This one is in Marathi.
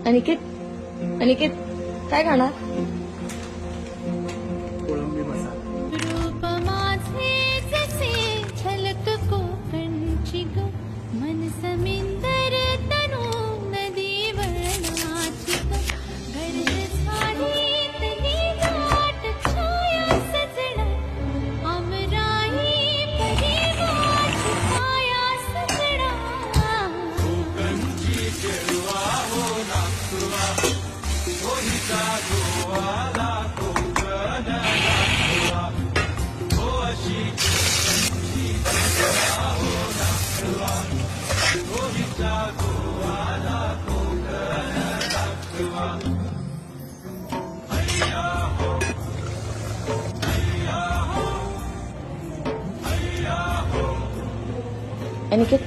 अनिकेत अनिकेत काय खाणार? कोळंबी मसाला. रूप माझे जसे झलक कोकणची ग, मन समिंदर तनु नदी वर्णाची ग, गर्द झालीत ही दाट छाया सजना, अमराई परिवाची छाया सजना. अनिकेत